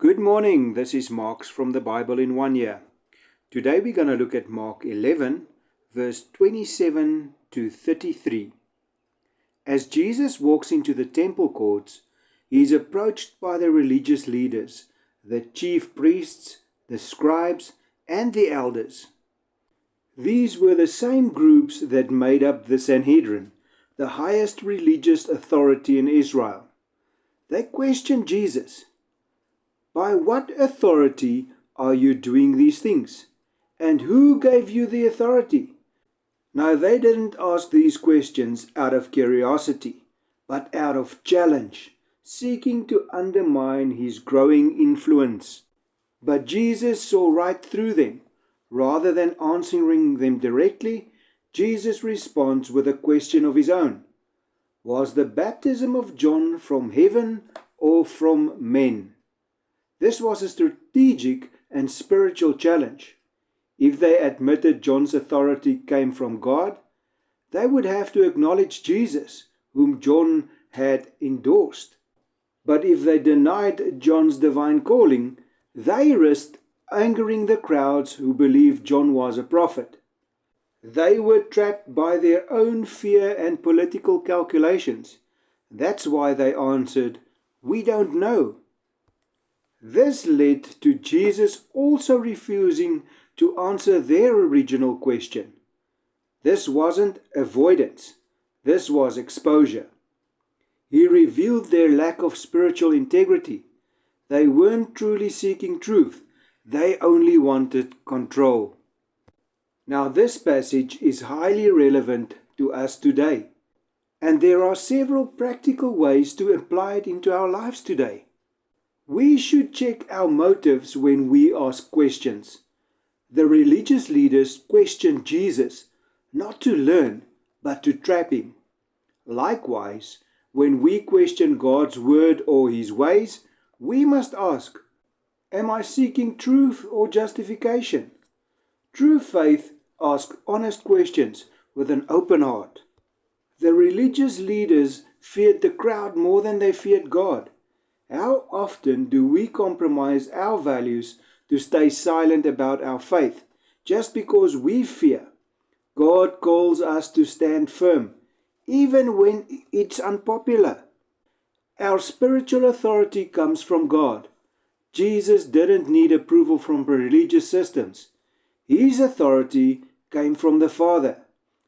Good morning, this is Marx from the Bible in 1 Year. Today we're going to look at Mark 11, verse 27 to 33. As Jesus walks into the temple courts, he is approached by the religious leaders, the chief priests, the scribes, and the elders. These were the same groups that made up the Sanhedrin, the highest religious authority in Israel. They questioned Jesus. By what authority are you doing these things? And who gave you the authority? Now they didn't ask these questions out of curiosity, but out of challenge, seeking to undermine his growing influence. But Jesus saw right through them. Rather than answering them directly, Jesus responds with a question of his own. Was the baptism of John from heaven or from men? This was a strategic and spiritual challenge. If they admitted John's authority came from God, they would have to acknowledge Jesus, whom John had endorsed. But if they denied John's divine calling, they risked angering the crowds who believed John was a prophet. They were trapped by their own fear and political calculations. That's why they answered, "We don't know." This led to Jesus also refusing to answer their original question. This wasn't avoidance, this was exposure. He revealed their lack of spiritual integrity. They weren't truly seeking truth, they only wanted control. Now this passage is highly relevant to us today, and there are several practical ways to apply it into our lives today. We should check our motives when we ask questions. The religious leaders questioned Jesus, not to learn, but to trap him. Likewise, when we question God's word or his ways, we must ask, am I seeking truth or justification? True faith asks honest questions with an open heart. The religious leaders feared the crowd more than they feared God. How often do we compromise our values to stay silent about our faith just because we fear? God calls us to stand firm, even when it's unpopular. Our spiritual authority comes from God. Jesus didn't need approval from religious systems. His authority came from the Father.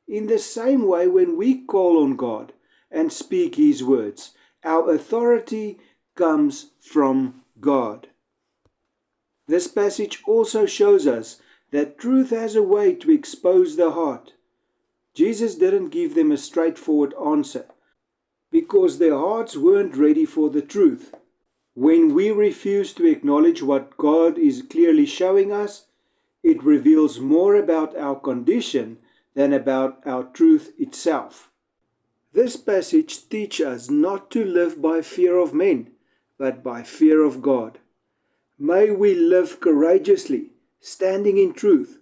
In the same way, when we call on God and speak his words, our authority comes from God. This passage also shows us that truth has a way to expose the heart. Jesus didn't give them a straightforward answer because their hearts weren't ready for the truth. When we refuse to acknowledge what God is clearly showing us, it reveals more about our condition than about our truth itself. This passage teaches us not to live by fear of men, but by fear of God. May we live courageously, standing in truth,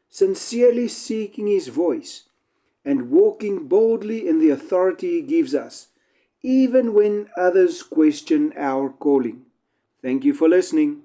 sincerely seeking his voice, and walking boldly in the authority he gives us, even when others question our calling. Thank you for listening.